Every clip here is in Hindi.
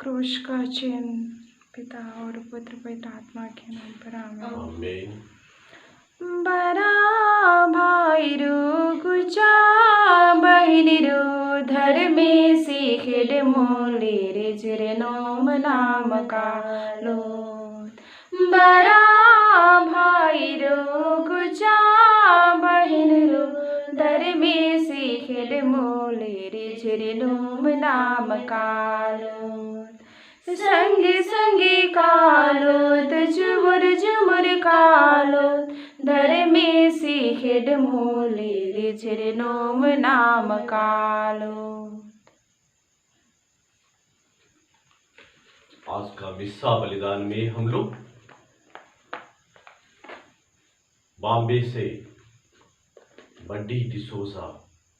क्रूस का चिन्ह। पिता और पुत्र पवित्र आत्मा के नाम पर आमीन। बरा भाईरू गुचा बहिनीरू धर्मे सीखेड मोले रे जिरे नोम नाम कालो। बरा भाईरू गुचा बहिनीरू धर्मे सीखेड मोले रे जिरे नोम नाम कालो। संगी संगी कालोत झुमुर झुमुर कालोत धर्मे सीखेड मोले रे झिरे नोम नाम कालोत। आज का मिस्सा बलिदान में हम लोग बॉम्बे से बड्डी डिसोजा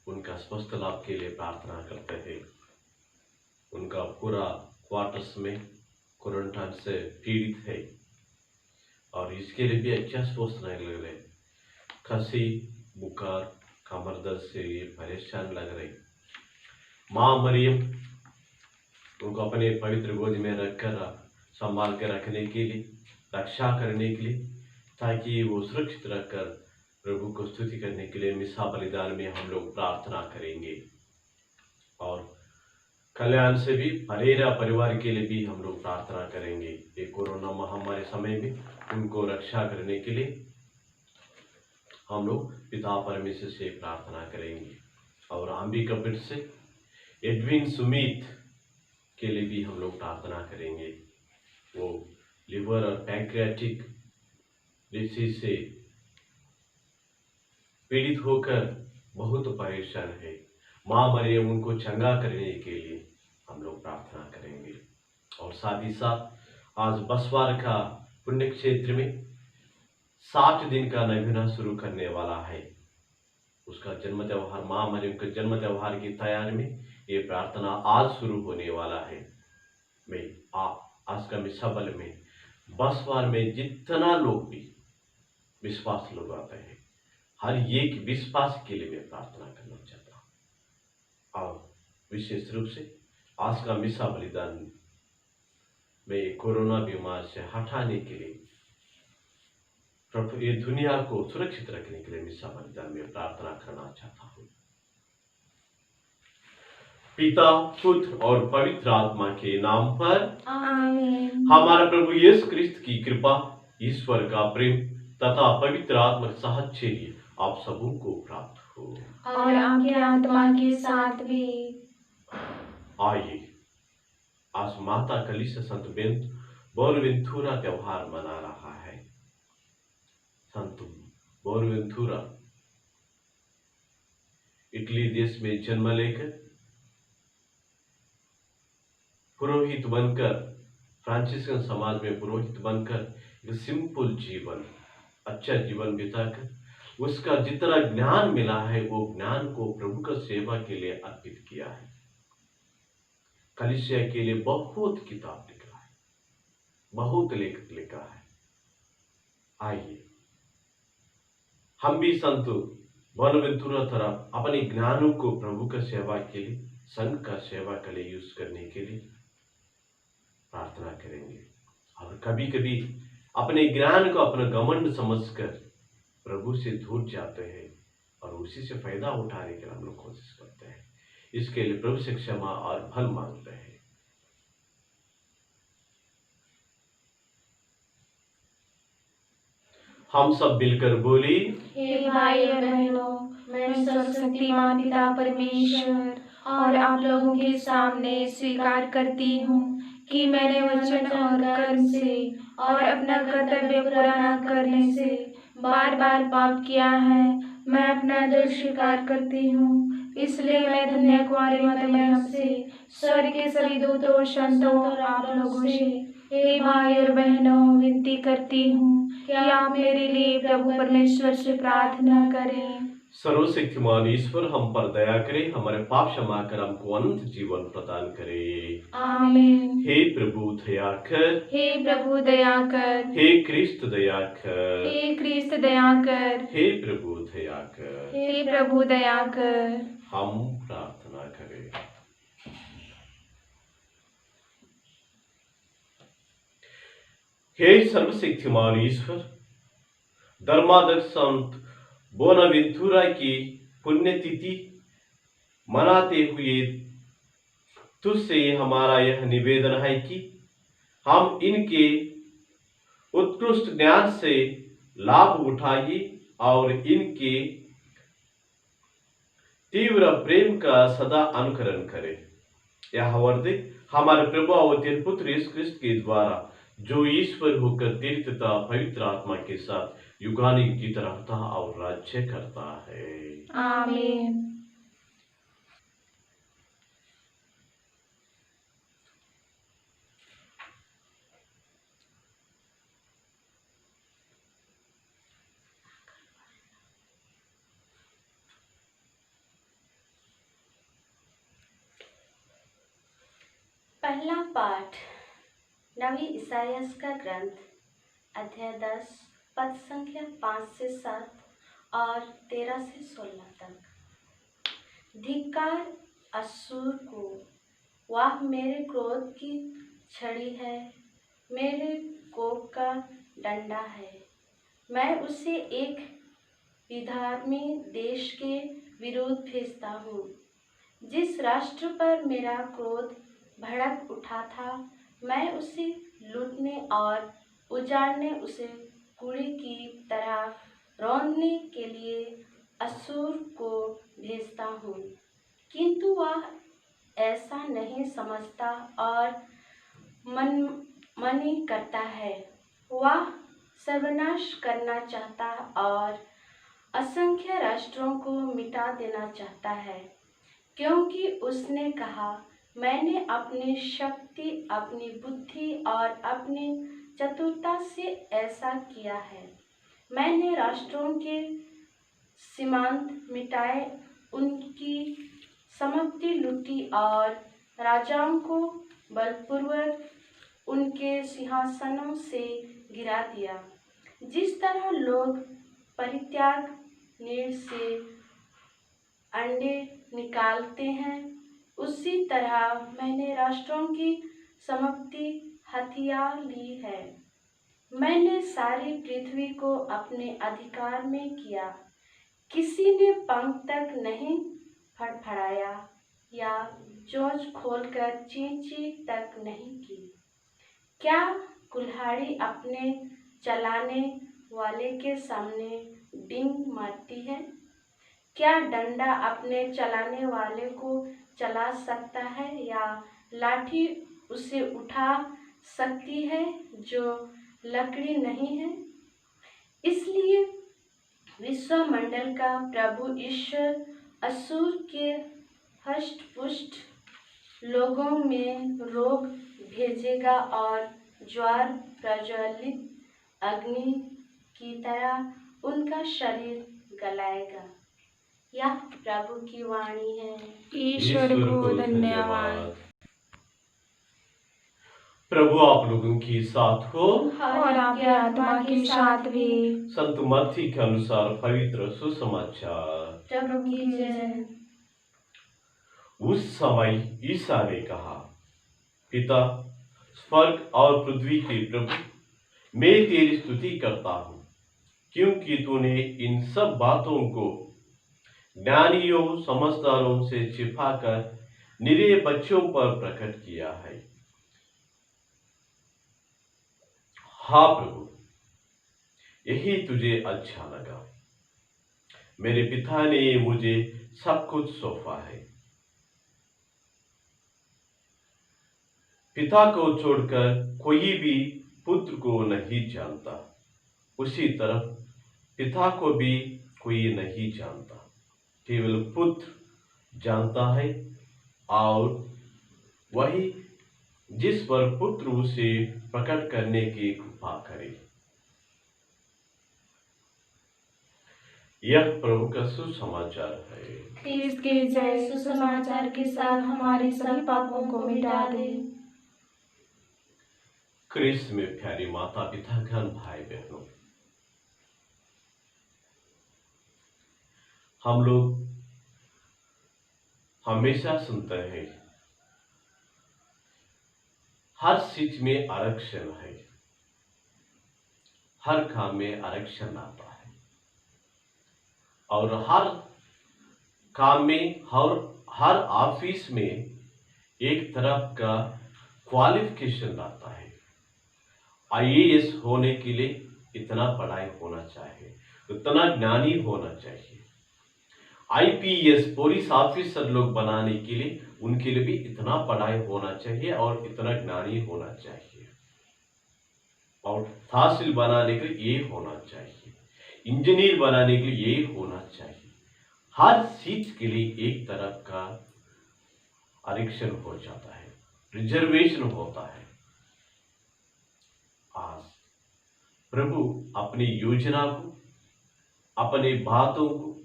उनका स्वस्थ लाभ के लिए प्रार्थना करते हैं। उनका पूरा क्वार्टर्स में क्वारंटाइन से पीड़ित है और इसके लिए भी अच्छा स्वस्थ नहीं लग रहे। खांसी बुखार कमर दर्द से ये परेशान लग रही। माँ मरियम उनको अपने पवित्र गोद में रखकर संभाल के रखने के लिए, रक्षा करने के लिए, ताकि वो सुरक्षित रखकर प्रभु को स्तुति करने के लिए मिस्सा बलिदान में हम लोग प्रार्थना करेंगे। और कल्याण से भी परेरा परिवार के लिए भी हम लोग प्रार्थना करेंगे। ये कोरोना महामारी समय में उनको रक्षा करने के लिए हम लोग पिता परमेश्वर से प्रार्थना करेंगे। और अंबिका पीठ से एडविन सुमित के लिए भी हम लोग प्रार्थना करेंगे। वो लिवर और पैंक्रियाटिक डिसीज से पीड़ित होकर बहुत परेशान है। माँ मरियम उनको चंगा करने के लिए हम लोग प्रार्थना करेंगे। और साथ ही साथ आज बसवार का पुण्य क्षेत्र में 60 दिन का नवीना शुरू करने वाला है। उसका जन्म त्योहार, माँ मरियम के जन्म त्योहार की तैयारी में ये प्रार्थना आज शुरू होने वाला है। मैं आज का मिस्सा बल में बसवार में जितना लोग भी विश्वास लोग आते हैं, हर एक विश्वास के लिए मैं प्रार्थना करना चाहता हूँ। और विशेष रूप से आज का मिस्सा बलिदान में कोरोना बीमार से हटाने के लिए, प्रभु ये दुनिया को सुरक्षित रखने के लिए मिस्सा बलिदान में प्रार्थना करना चाहता हूँ। पिता पुत्र और पवित्र आत्मा के नाम पर आमीन। हमारा प्रभु यीशु क्रिस्त की कृपा, ईश्वर का प्रेम तथा पवित्र आत्मा साहचर्य आप सबों को प्राप्त हो और आपके आत्मा के साथ भी। आइए आज माता कलीसिया संत बोनवेंतुरा त्योहार मना रहा है। संत बोनवेंतुरा इटली देश में जन्म लेकर पुरोहित बनकर, फ्रांसिस्कन समाज में पुरोहित बनकर एक सिंपल जीवन, अच्छा जीवन बिताकर उसका जितना ज्ञान मिला है वो ज्ञान को प्रभु का सेवा के लिए अर्पित किया है। कलीसिया के लिए बहुत किताब लिखा है, बहुत लेखक लिखा है। आइए हम भी संत बोनवेंतुरा तरह अपने ज्ञानों को प्रभु का सेवा के लिए, संघ का सेवा के लिए यूज करने के लिए प्रार्थना करेंगे। और कभी कभी अपने ज्ञान को अपना घमंड समझकर प्रभु से दूर जाते हैं और उसी से फायदा उठाने के लिए हम लोग कोशिश करते हैं। इसके लिए प्रभु से क्षमा और फल मांगते हैं। हम सब मिलकर बोली, हे भाई और बहनों, मैं सर्वशक्तिमान पिता परमेश्वर और आप लोगों के सामने स्वीकार करती हूँ कि मैंने वचन और कर्म से और अपना कर्तव्य पूरा न करने से बार बार पाप किया है। मैं अपना दोष स्वीकार करती हूँ। इसलिए मैं धन्य कुंवारी माता मरियम से, स्वर्ग के सभी दूतों और संतों और आप लोगों से, हे भाई और बहनों, विनती करती हूँ कि आप मेरे लिए प्रभु परमेश्वर से प्रार्थना करें। सर्वशक्तिमान ईश्वर हम पर दया करे, हमारे पाप क्षमा कर हमको अनंत जीवन प्रदान करे। आमीन। हे प्रभु दया कर, हे प्रभु दया कर, हे क्रिस्त दया कर, हे क्रिस्त दया कर, हे प्रभु दया कर। हे प्रभु दया कर। हम प्रार्थना करें। हे सर्वशक्तिमान ईश्वर, धर्माध्यक्ष संत बोनावेंतुरा की पुण्यतिथि मनाते हुए तुझसे हमारा यह निवेदन है कि हम इनके उत्कृष्ट ज्ञान से लाभ उठाइए और इनके तीव्र प्रेम का सदा अनुकरण करें। यह वर्दे हमारे प्रभु और तेरे पुत्र यीशु क्रिस्त के द्वारा, जो ईश्वर होकर तेरी तथा पवित्र आत्मा के साथ युगानुग की तरह रहता और राज्य करता है। आमीन। पहला पाठ नबी इसायास का ग्रंथ, अध्याय 10, पद संख्या 5 से 7 और 13 से 16 तक। धिक्कार अश्शूर को, वह मेरे क्रोध की छड़ी है, मेरे कोप का डंडा है। मैं उसे एक विधर्मी देश के विरुद्ध भेजता हूँ। जिस राष्ट्र पर मेरा क्रोध भड़क उठा था, मैं उसे लूटने और उजाड़ने, उसे कूड़े की तरह रौंदने के लिए अश्शूर को भेजता हूँ। किंतु वह ऐसा नहीं समझता और मनमानी करता है। वह सर्वनाश करना चाहता और असंख्य राष्ट्रों को मिटा देना चाहता है, क्योंकि उसने कहा, मैंने अपनी शक्ति, अपनी बुद्धि और अपनी चतुरता से ऐसा किया है। मैंने राष्ट्रों के सीमांत मिटाए, उनकी संपत्ति लूटी और राजाओं को बलपूर्वक उनके सिंहासनों से गिरा दिया। जिस तरह लोग परित्याग नीड़ से अंडे निकालते हैं, उसी तरह मैंने राष्ट्रों की संपत्ति हथिया ली है। मैंने सारी पृथ्वी को अपने अधिकार में किया। किसी ने पंख तक नहीं फड़फड़ाया या चोंच खोलकर चीं-चीं तक नहीं की। क्या कुल्हाड़ी अपने चलाने वाले के सामने डींग मारती है? क्या डंडा अपने चलाने वाले को चला सकता है, या लाठी उसे उठा सकती है जो लकड़ी नहीं है? इसलिए विश्वमंडल का प्रभु ईश्वर अश्शूर के हष्ट-पुष्ट लोगों में रोग भेजेगा और ज्वार प्रज्वलित अग्नि की तरह उनका शरीर गलाएगा। यह प्रभु की वाणी है। ईश्वर को धन्यवाद। प्रभु आप लोगों के साथ हो और आपकी आत्मा के साथ भी। संत मत्ती के अनुसार पवित्र सुसमाचार। प्रभु की जय। उस समय ईसा ने कहा, पिता, स्वर्ग और पृथ्वी के प्रभु, मैं तेरी स्तुति करता हूँ, क्योंकि तूने इन सब बातों को ज्ञानियों समझदारों से छिपाकर निरीह बच्चों पर प्रकट किया है। हाँ प्रभु, यही तुझे अच्छा लगा। मेरे पिता ने मुझे सब कुछ सौंपा है। पिता को छोड़कर कोई भी पुत्र को नहीं जानता, उसी तरह पिता को भी कोई नहीं जानता, केवल पुत्र जानता है, और वही जिस पर पुत्र उसे प्रकट करने की कृपा करे। यह प्रभु का सुसमाचार है। इसके जय। सुसमाचार के साथ हमारे सभी पापों को मिटा दे। क्रिस्त में प्यारे माता पिता गण भाई बहनों, हम लोग हमेशा सुनते हैं हर चीज में आरक्षण है, हर काम में आरक्षण आता है और हर काम में हर ऑफिस में एक तरफ का क्वालिफिकेशन आता है। आईएएस होने के लिए इतना पढ़ाई होना चाहिए, उतना ज्ञानी होना चाहिए। आईपीएस पुलिस ऑफिसर लोग बनाने के लिए उनके लिए भी इतना पढ़ाई होना चाहिए और इतना ज्ञानी होना चाहिए। और तहसील बनाने के लिए ये होना चाहिए, इंजीनियर बनाने के लिए ये होना चाहिए। हर सीट के लिए एक तरफ का आरक्षण हो जाता है, रिजर्वेशन होता है। आज प्रभु अपनी योजना को, अपने बातों को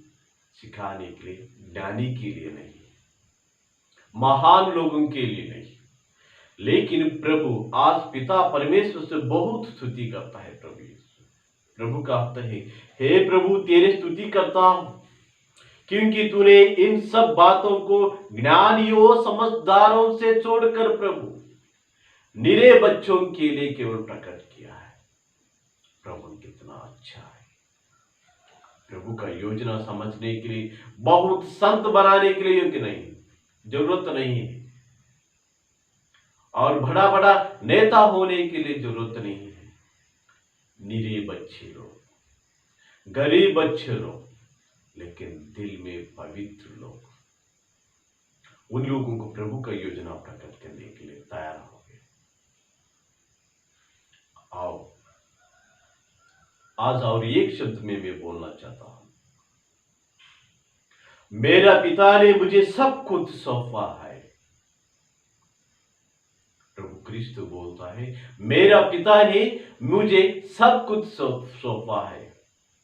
सिखाने के लिए, ज्ञानी के लिए नहीं, महान लोगों के लिए नहीं, लेकिन प्रभु आज पिता परमेश्वर से बहुत स्तुति करता है। प्रभु कहता है, हे प्रभु तेरे स्तुति करता हूं क्योंकि तूने इन सब बातों को ज्ञानियों समझदारों से छोड़कर प्रभु निरे बच्चों के लिए केवल प्रकट किया है। प्रभु कितना अच्छा है। प्रभु का योजना समझने के लिए बहुत संत बनाने के लिए नहीं, जरूरत नहीं है, और बड़ा बड़ा नेता होने के लिए जरूरत नहीं है। निरे बच्चे लोग, गरीब बच्चे लोग, लेकिन दिल में पवित्र लोग, उन लोगों को प्रभु का योजना प्रकट करने के लिए तैयार हो गए। आओ आज और एक शब्द में मैं बोलना चाहता हूं, मेरा पिता ने मुझे सब कुछ सौंपा है। प्रभु क्रिस्त बोलता है, मेरा पिता ने मुझे सब कुछ सौंपा है।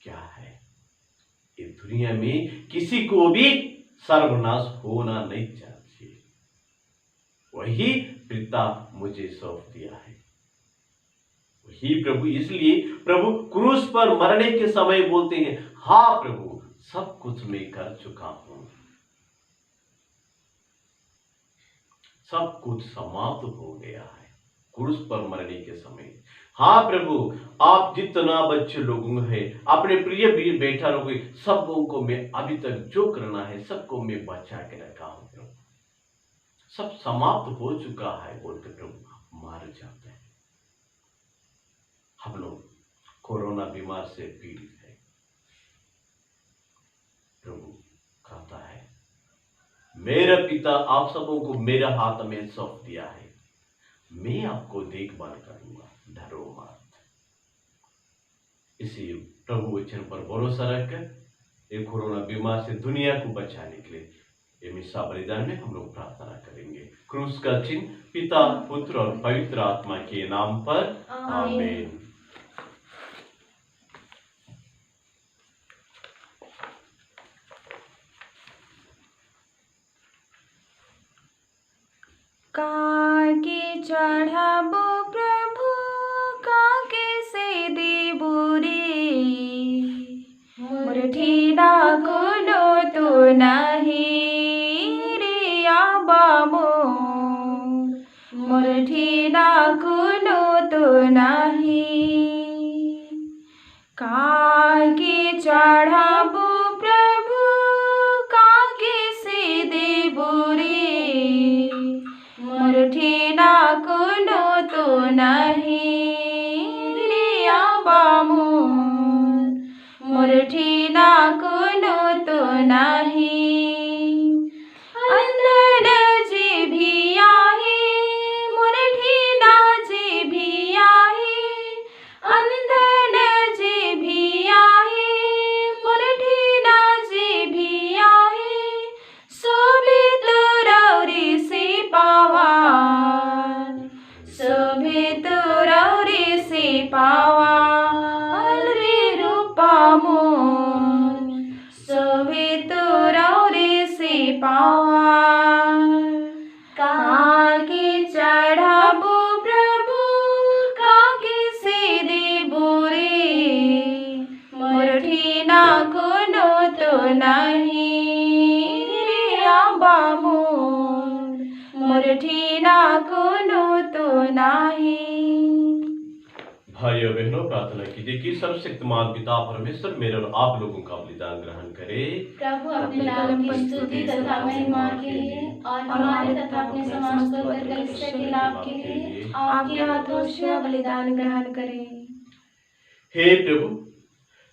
क्या है? ये दुनिया में किसी को भी सर्वनाश होना नहीं चाहिए। वही पिता मुझे सौंप दिया है, वही प्रभु। इसलिए प्रभु क्रूस पर मरने के समय बोलते हैं, हाँ प्रभु सब कुछ मैं कर चुका हूं, सब कुछ समाप्त हो गया है। क्रूस पर मरने के समय, हाँ प्रभु आप जितना बच्चे लोगों हैं, अपने प्रिय बेटा लोग, सबों को मैं अभी तक जो करना है सबको मैं बचा के रखा हूं प्रभु, सब समाप्त हो चुका है बोल के प्रभु मार जाते हैं। हम लोग कोरोना बीमार से पीड़ित है। प्रभु कहता है, मेरा पिता आप सबों को मेरा हाथ में सौंप दिया है, मैं आपको देखभाल करूंगा, डरो मत। इसी प्रभु वचन पर भरोसा रखकर एक कोरोना बीमार से दुनिया को बचाने के लिए ये मिसा बलिदान में हम लोग प्रार्थना करेंगे। क्रूस का चिन्ह पिता, पुत्र और पवित्र आत्मा के नाम पर आमीन। काके चढ़ाबो प्रभु, काके से देबो रे, मोर ठेला कोनो तो नहीं रे आबा मोर ठेला कोनो तो नहीं। काके चढ़ाबो प्रभु, काके से देबो रे, मोर ठेला कोनो तो नहीं रे आबा मोर ठेला कोनो तो नहीं। अंदर जे भी आहे, मोर ठेला जे भी आहे, अंदर जे भी आहे, मोर ठेला जे भी आहे, सोबे तोरौरे से पावा, सोबे तोरौरे से पावा, अलरे रूपा मोर, सोबे तोरौरे से पावा। काके चढ़ाबो प्रभु, काके से देबो रे, मोर ठेला कोनो तो नहीं रे आबा मोर ठेला कोनो तो नहीं। भाइयों बहनों, प्रार्थना कीजिए कि सर्वशक्तिमान पिता परमेश्वर मेरे और आप लोगों का बलिदान ग्रहण करे। प्रभु अपने नाम की स्तुति तथा महिमा के लिए और हमारे तथा अपने समस्त पवित्र कलीसिया के लाभ के लिए आपके हाथों से बलिदान ग्रहण करें। हे प्रभु,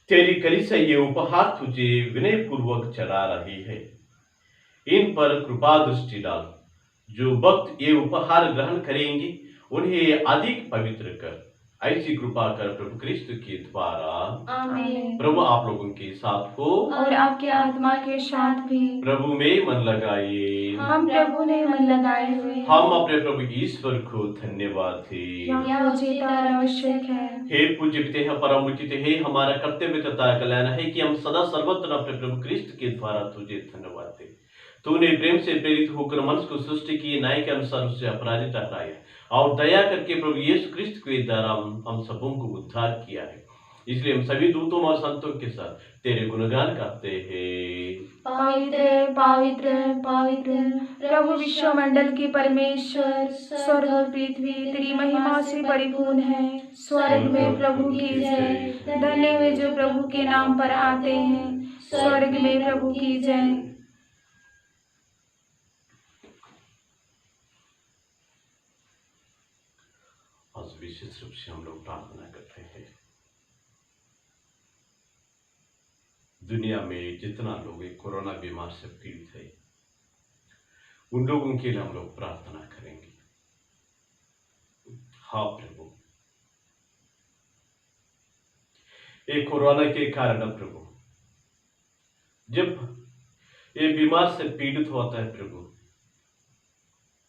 तेरी कलीसिया ये उपहार तुझे विनय पूर्वक चढ़ा रही है। इन पर कृपा दृष्टि डाल। जो भक्त ये उपहार ग्रहण करेंगे उन्हें अधिक पवित्र कर। ऐसी कृपा कर प्रभु क्रिस्त के द्वारा। आमीन। प्रभु आप लोगों के साथ हो और आपके आत्मा के साथ भी। प्रभु में मन लगाइए। हम प्रभु ने मन लगाए हुए हैं। हम अपने प्रभु ईश्वर को धन्यवाद दें। यह उचित और आवश्यक है। हे पूज्य पिता, हे परम उचित है, हमारा कर्तव्य तथा कल्याण है कि हम सदा सर्वत्र अपने प्रभु क्रिस्त के द्वारा तुझे धन्यवाद दें। तूने प्रेम से प्रेरित होकर मनुष्य को सृष्टि की, न्याय के अनुसार उससे अपराधी ठहराया और दया करके प्रभु यीशु क्रिस्त के द्वारा हम सबों को उद्धार किया है। इसलिए हम सभी दूतों और संतों के साथ तेरे गुणगान करते हैं। पवित्र पवित्र पवित्र प्रभु विश्वमंडल की परमेश्वर, स्वर्ग और पृथ्वी तेरी महिमा से परिपूर्ण है। स्वर्ग में प्रभु की जय। धन्य वे जो प्रभु के नाम पर आते हैं। स्वर्ग में प्रभु की जय। आज विशेष रूप से हम लोग प्रार्थना करते हैं। दुनिया में जितना लोग कोरोना बीमार से पीड़ित है, उन लोगों के लिए हम लोग प्रार्थना करेंगे। हाँ प्रभु, ये कोरोना के कारण प्रभु, जब ये बीमार से पीड़ित होता है प्रभु,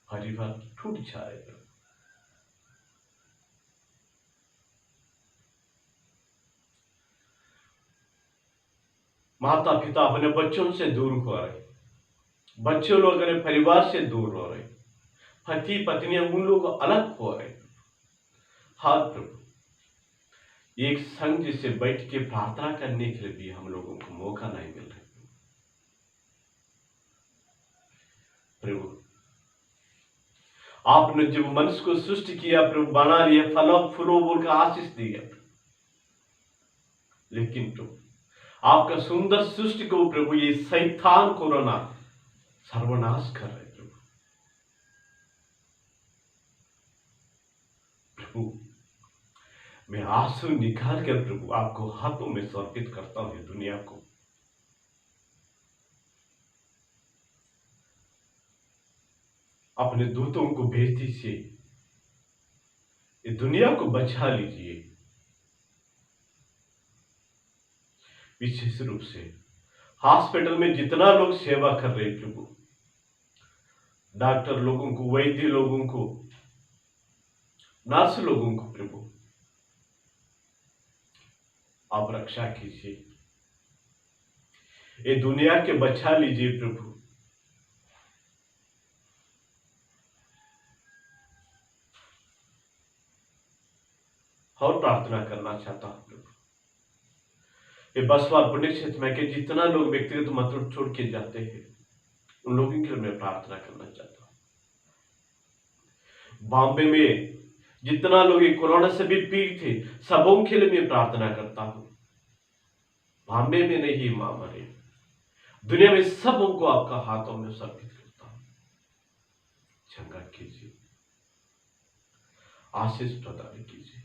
परिवार टूट जाए प्रभु। माता पिता अपने बच्चों से दूर हो रहे, बच्चे लोग अपने परिवार से दूर हो रहे, पति पत्नियां उन लोग अलग हो रहे। हाँ प्रभु, एक संग से बैठ के प्रार्थना करने के लिए भी हम लोगों को मौका नहीं मिल रहा। प्रभु, आपने जब मनुष्य को सृष्टि किया प्रभु, बना लिया, फलों फूलों बोलकर आशीष दिया, लेकिन प्रभु आपका सुंदर सृष्टि को प्रभु ये शैतान कोरोना सर्वनाश कर रहे प्रभु। प्रभु, मैं आंसू निकाल कर प्रभु आपको हाथों में समर्पित करता हूं दुनिया को। अपने दूतों को भेज दीजिए, ये दुनिया को बचा लीजिए। विशेष रूप से हॉस्पिटल में जितना लोग सेवा कर रहे प्रभु, डॉक्टर लोगों को, वैद्य लोगों को, नर्स लोगों को प्रभु आप रक्षा कीजिए, ये दुनिया के बचा लीजिए प्रभु। और प्रार्थना करना चाहता हूं प्रभु, ये बसवा पुण्य क्षेत्र में के जितना लोग व्यक्तिगत मत छोड़ के जाते हैं, उन लोगों के लिए मैं प्रार्थना करना चाहता हूं। बॉम्बे में जितना लोग कोरोना से भी पीड़ित थे, सबों के लिए मैं प्रार्थना करता हूं। बॉम्बे में नहीं महामारी, दुनिया में सबों को आपका हाथों में समर्पित करता हूं। चंगा कीजिए, आशीष प्रदान कीजिए,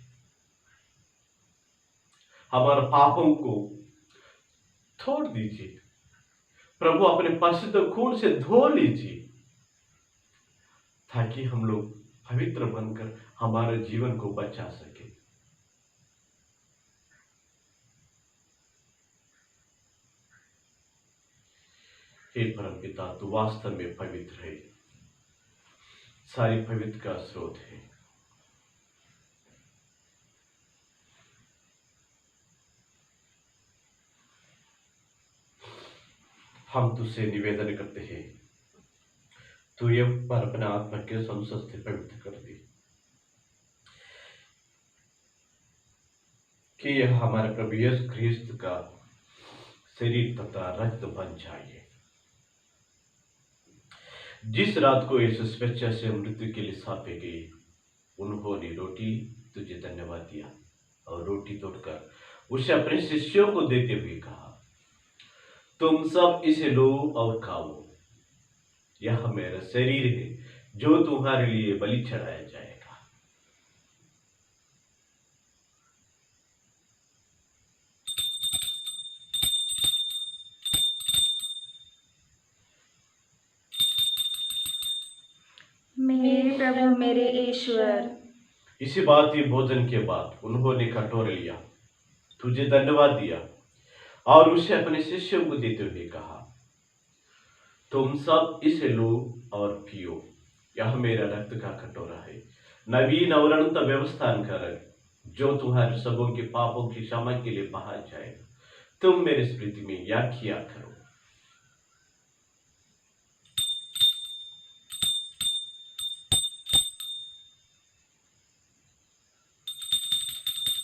हमारे पापों को छोड़ दीजिए प्रभु, अपने परिशुद्ध खून से धो लीजिए, ताकि हम लोग पवित्र बनकर हमारे जीवन को बचा सके। हे परमपिता, तू वास्तव में पवित्र है, सारी पवित्र का स्रोत है। हम तुझसे निवेदन करते हैं, तू ये पर अपने आत्मा के संसद से पवित्र कर दे, कि यह हमारे प्रभु यीशु ख्रीस्त का शरीर तथा रक्त बन जाए। जिस रात को यीशु स्वेच्छा से मृत्यु के लिए सौंपे गए, उन्होंने रोटी तुझे धन्यवाद दिया, और रोटी तोड़कर उसे अपने शिष्यों को देते हुए कहा, तुम सब इसे लो और खाओ, यह मेरा शरीर है जो तुम्हारे लिए बलि चढ़ाया जाएगा। मेरे प्रभु मेरे ईश्वर। इसी बात ये भोजन के बाद उन्होंने कटोरा लिया, तुझे धन्यवाद दिया और उसे अपने शिष्यों को देते हुए कहा, तुम सब इसे लो और पियो, यह मेरा रक्त का कटोरा है, नवीन और अनंत व्यवस्थान का रक्त, जो तुम्हारे सबों के पापों की क्षमा के लिए बहाया जाएगा। तुम मेरे स्मृति में यह किया करो।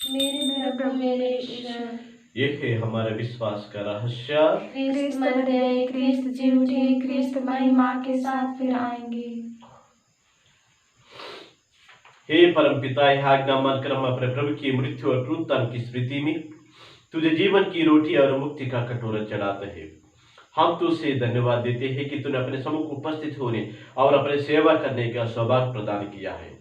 मेरे प्रभु मेरे ईश्वर। ये है हमारे विश्वास का रहस्य। क्रिस्त मर गए, क्रिस्त जी उठे, क्रिस्त महिमा के साथ फिर आएंगे। हे परम पिता, यह आज्ञा मानकर हम अपने प्रभु की मृत्यु और पुनरुत्थान की स्मृति में तुझे जीवन की रोटी और मुक्ति का कटोरा चढ़ाते हैं। हम तुझसे धन्यवाद देते हैं कि तूने अपने सम्मुख उपस्थित होने और अपने सेवा करने का सौभाग्य प्रदान किया है।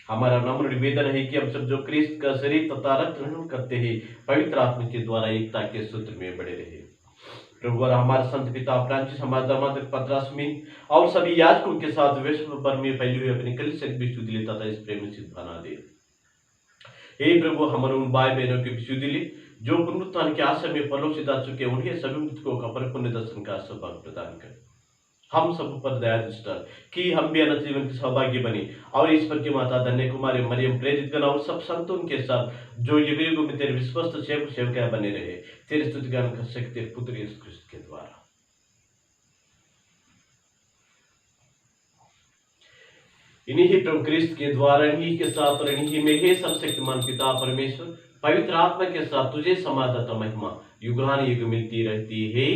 हमारा नम्र निवेदन है कि हम सब जो क्रिस्त का शरीर तथा रक्त ग्रहण करते हैं, पवित्र आत्मा के द्वारा एकता के सूत्र में बड़े रहे। प्रभु और हमारे संत पिता फ्रांसिस, हमारे धर्माध्यक्ष पतरस में और सभी याजकों के साथ विश्व भर में फैली हुई अपनी कलीसिया की विशुद्धि ले तथा इस प्रेम में सिद्ध बना दे। हे प्रभु, हमारे उन भाई बहनों की विशुद्धि ले जो पुनरुत्थान के आशा में परलोक से जा चुके, उन्हें सभी मृतकों का परिपूर्ण दर्शन का सौभाग्य प्रदान कर। हम सब पर दया दृष्ट कर कि हम भी अनंत जीवन के सौभाग्य बने और ईश्वर की माता धन्य कुमारी मरियम, प्रेरित गण और सब संतों के साथ जो युग युग में तेरे विश्वस्त सेवक सेवकाएं बने रहे, तेरे स्तुति गान कर सकते पुत्र यीशु क्रिस्त के द्वारा। इन्हीं ही प्रभु क्रिस्त के द्वारा, इन्हीं के साथ और इन्हीं में हे सर्वशक्तिमान पिता परमेश्वर पवित्र आत्मा के साथ तुझे समाधता महिमा युगान युग मिलती रहती है।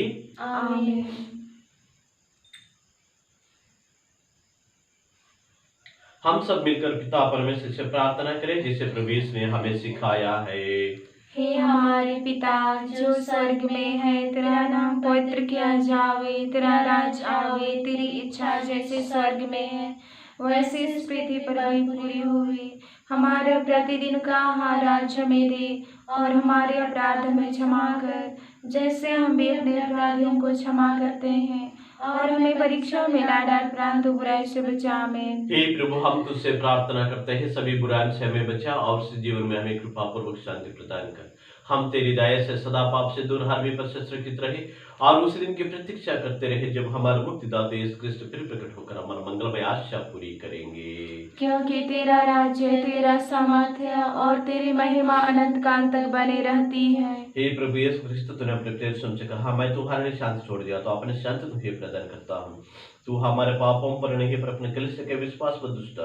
आमीन। हम सब मिलकर पिता परमेश्वर से प्रार्थना करें जिसे प्रभु यीशु ने हमें सिखाया है। हे हमारे पिता जो स्वर्ग में है, तेरा नाम पवित्र किया जावे, तेरा राज आवे, तेरी इच्छा जैसे स्वर्ग में है वैसे इस पृथ्वी पर भी पूरी हुई। हमारे प्रतिदिन का आहार आज हमें दे और हमारे अपराध हमें क्षमा कर, जैसे हम भी अपने अपराधियों को क्षमा करते हैं, और हमें परीक्षा में ना डाल परंतु बुराई से बचा। आमीन। हे प्रभु, हम तुझसे प्रार्थना करते हैं सभी बुराई से हमें बचा और इस जीवन में हमें कृपा पूर्वक शांति प्रदान कर। हम तेरी दया से सदा पाप से दूर, हर विपद से सुरक्षित रहे और उस दिन की प्रतीक्षा करते रहे जब हमारे मुक्तिदाता यीशु क्रिस्त फिर प्रकट होकर हमारा मंगलमय आशा पूरी करेंगे। क्योंकि तेरा राज्य, तेरा सामर्थ्य और तेरी महिमा अनंत काल तक बने रहती है। हे प्रभु यीशु क्रिस्त, तूने अपने प्रेरितों से कहा, मैं तुम्हारे लिए शांति छोड़ दिया तो अपने शांति तुम्हें प्रदान करता हूँ। तू हमारे पापों पर नहीं पर अपने कलीसिया के विश्वास पर दुष्ट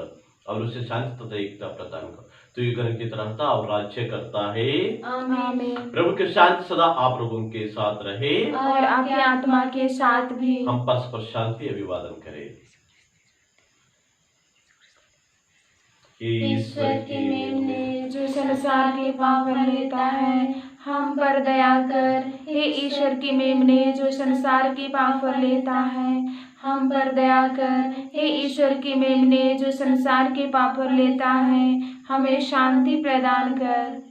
और उसे शांति तथा एकता प्रदान कर। तू युगन की तरह था और राज्य करता है। आमीन। प्रभु की शांति सदा आप लोगों के साथ रहे और आपकी आत्मा के साथ भी। हम परस्पर शांति अभिवादन करें। ईश्वर की मेमने जो संसार के पाप लेता है, हम पर दया कर। हे ईश्वर की मेमने जो संसार के पाप लेता है, हम पर दया कर। हे ईश्वर की मेमने जो संसार के पाप लेता है, हमें शांति प्रदान कर।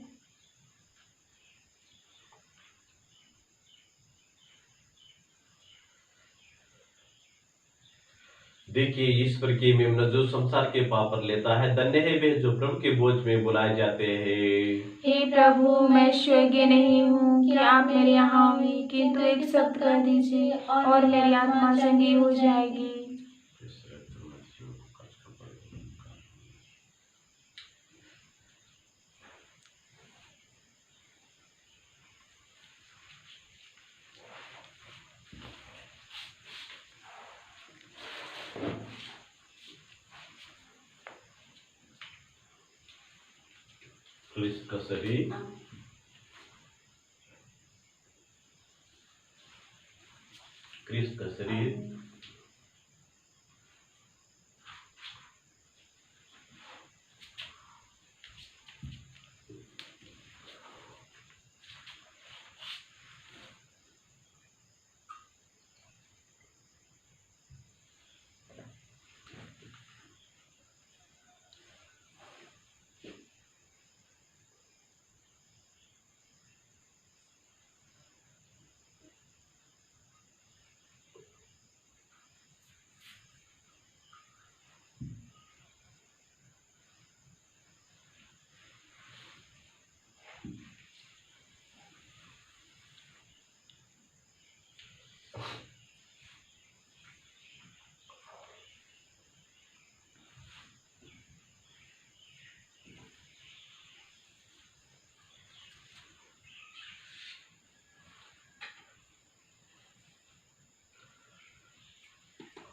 देखिए, ईश्वर की मेमना जो संसार के पाप पर लेता है, धन्य है वे जो प्रभु के बोझ में बुलाए जाते हैं। हे प्रभु, मैं योग्य नहीं हूँ कि आप मेरे यहाँ आए, किंतु एक शब्द कह दीजिए और मेरी आत्मा चंगी हो जाएगी। क्रिस्त का शरीर, क्रिस्त का शरीर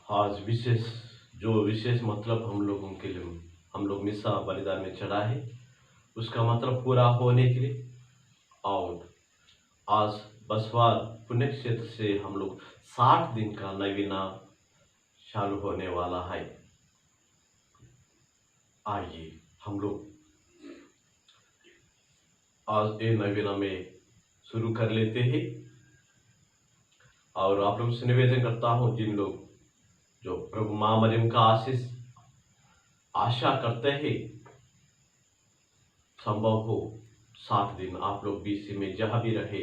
आज विशेष मतलब हम लोग मिसा बलिदान में चढ़ा है, उसका मतलब पूरा होने के लिए। और आज बसवार पुण्य क्षेत्र से हम लोग 60 दिन का नवीना चालू होने वाला है। आइए हम लोग आज ये नवीना में शुरू कर लेते हैं। और आप लोगों से निवेदन करता हूँ, जिन लोग जो प्रभु माँ मरियम का आशीष आशा करते हैं, संभव हो 60 दिन आप लोग भी इसी में जहाँ भी रहे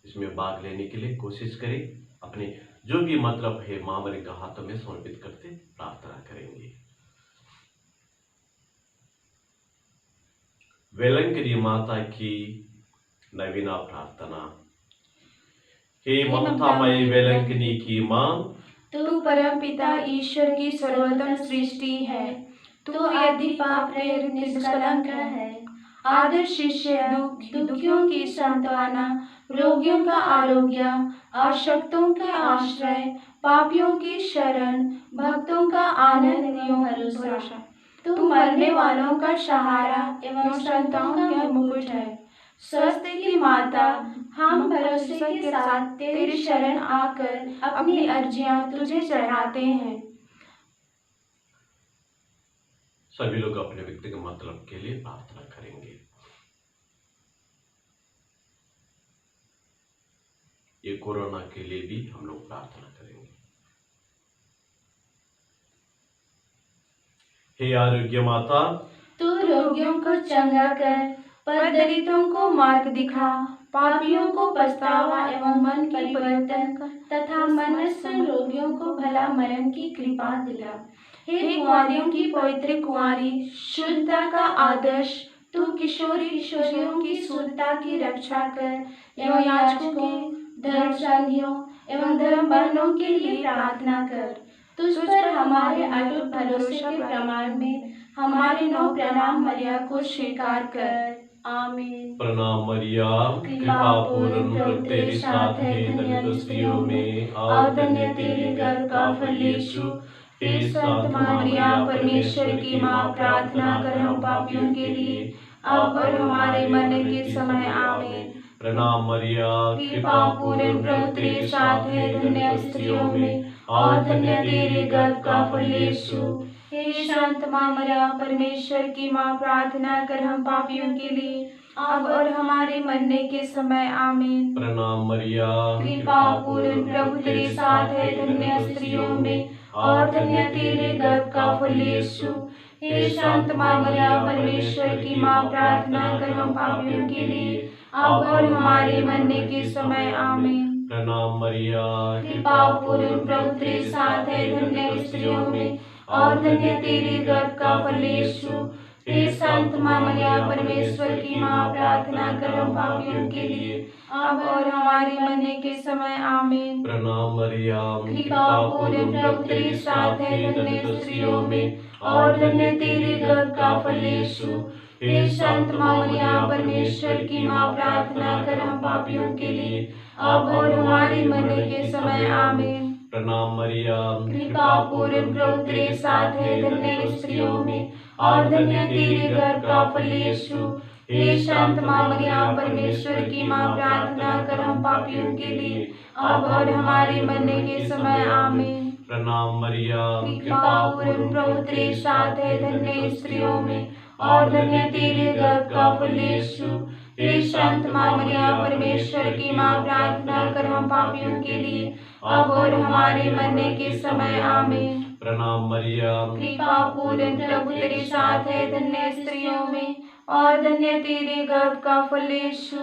इसमें भाग लेने के लिए कोशिश करें। अपने जो भी मतलब है माँ मरियम के हाथों में समर्पित करते प्रार्थना करेंगे। वेलंकरी माता की नवीना प्रार्थना। हे ममतामयी वेलंकनी की माँ, तू परम पिता ईश्वर की सर्वोत्तम सृष्टि है। तू यदि पाप रहित निष्कलंक है। आदर शिष्य दुखियों की सांत्वना, रोगियों का आरोग्य, अशक्तों का आश्रय, पापियों की शरण, भक्तों का आनंद एवं भरोसा। तू मरने वालों का सहारा एवं संतों का मुकुट है। स्वस्थ की माता, हम भरोसे के साथ तेरी शरण आकर अपनी अर्जियां तुझे चढ़ाते हैं। सभी लोग अपने व्यक्तिगत मतलब के लिए प्रार्थना करेंगे। ये कोरोना के लिए भी हम लोग प्रार्थना करेंगे। हे आरोग्य माता, तू रोगियों को चंगा कर, पर दलितों को मार्ग दिखा, पापियों को पछतावा एवं मन की परिवर्तन तथा मनस्थ रोगियों को भला मरण की कृपा दिला। हे कुंवारियों की पवित्र कुंवारी, शुद्धता का आदर्श, तू किशोरियों की शुद्धता की रक्षा कर एवं याजकों के धर्म संधियों एवं धर्म बंधनों के लिए प्रार्थना कर। तुझ पर हमारे अटूट भरोसे के प्रमाण में हमारे 9 प्रणाम मरिया को स्वीकार कर। आमीन। प्रणाम मरिया, कृपा पूर्ण प्रभु तेरे साथ है, धन्य स्त्रियों में और धन्य तेरे गर्भ का फल यीशु। हे संत मरिया परमेश्वर की माँ, प्रार्थना कर हम पापियों के लिए अब और हमारे मरने के समय। आमीन। प्रणाम मरिया, कृपा पूर्ण प्रभु तेरे साथ है, धन्य स्त्रियों में और धन्य तेरे गर्भ का फल यीशु। हे शांत माँ मरिया परमेश्वर की माँ, प्रार्थना कर हम पापियों के लिए अब और हमारे मरने के समय। आमीन। प्रणाम मरिया, कृपा पूर्ण प्रभु तेरे साथ है, धन्य स्त्रियों में और धन्य तेरे गर्भ का फल यीशु। हे शांत माँ मरिया परमेश्वर की माँ, प्रार्थना कर हम पापियों के लिए अब और हमारे मरने के समय। आमीन। प्रणाम मरिया, कृपा पूर्ण प्रभु तेरे साथ है, धन्य स्त्रियों में और धन्य तेरे गर्भ का फल यीशु। हे संत माँ मरिया परमेश्वर की माँ, प्रार्थना कर हम पापियों के लिए अब और हमारे मरने के समय। आमीन। प्रणाम मरिया, कृपा पूर्ण प्रभु तेरे साथ है, धन्य स्त्रियों में और धन्य तेरे गर्भ का फल यीशु। हे संत माँ मरिया परमेश्वर की माँ, प्रार्थना कर हम पापियों के लिए अब और हमारे मरने के समय। आमीन। प्रणाम मरिया, कृपा पूर्ण प्रभु तेरे साथ है, धन्य स्त्रियों में और धन्य तेरे गर्भ का फल यीशु। हे संत माँ मरिया परमेश्वर की माँ, प्रार्थना कर हम पापियों के लिए अब और हमारे मरने के समय। आमीन। प्रणाम मरिया, कृपा पूर्ण प्रभु तेरे साथ है, धन्य स्त्रियों में और धन्य तेरे गर्भ का फल यीशु। हे संत माँ मरिया परमेश्वर की माँ, प्रार्थना कर हम पापियों के लिए अब और हमारे मरने के समय। आमीन। प्रणाम मरिया, कृपा पूर्ण प्रभु तेरे साथ है, धन्य स्त्रियों में और धन्य तेरे गर्भ का फल यीशु।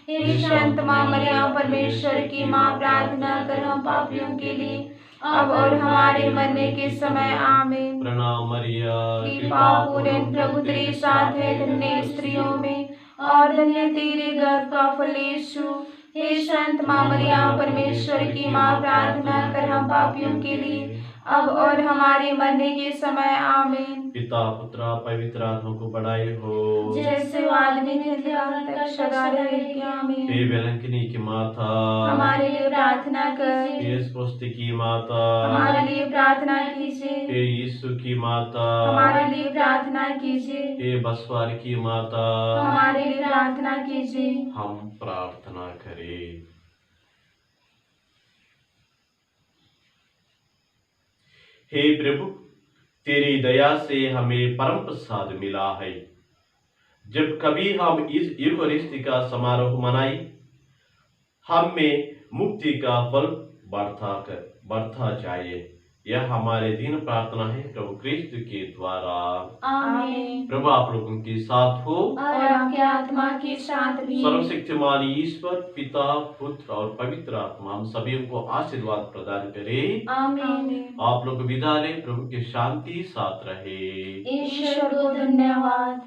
हे संत माँ मरिया परमेश्वर की माँ, प्रार्थना कर हम पापियों के लिए अब और हमारे मरने के समय। आमीन। प्रणाम मरिया, कृपा पूर्ण प्रभु तेरे साथ है, धन्य स्त्रियों में और धन्य तेरे गर्भ का फल यीशु। हे संत माँ मरिया परमेश्वर की माँ, प्रार्थना कर हम पापियों के लिए अब और हमारे मरने के समय आमीन। पिता पुत्र पवित्र आत्मा को बड़ाई हो, जैसे वो आदमी थे तक सदा रहेगी आमीन। हे वेलंकिनी की माता, हमारे लिए प्रार्थना कर। हे स्पुष्टि की माता, हमारे लिए प्रार्थना कीजिए। हे यीशु की माता, हमारे लिए प्रार्थना कीजिए। हे बसवार की माता, हमारे लिए प्रार्थना कीजिए। हम प्रार्थना करें। हे प्रभु, तेरी दया से हमें परम प्रसाद मिला है। जब कभी हम इस यूकरिस्ती का समारोह मनाई, हम में मुक्ति का फल बढ़ता जाए। यह हमारे दिन प्रार्थना है प्रभु क्रिस्त के द्वारा। आमीन। प्रभु आप लोगों के साथ हो और आपके आत्मा के साथ भी। सर्वशक्तिमान ईश्वर पिता पुत्र और पवित्र आत्मा हम सभी को आशीर्वाद प्रदान करे। आमीन। आप लोग विदा लें। प्रभु की शांति साथ रहे। ईश्वर को धन्यवाद।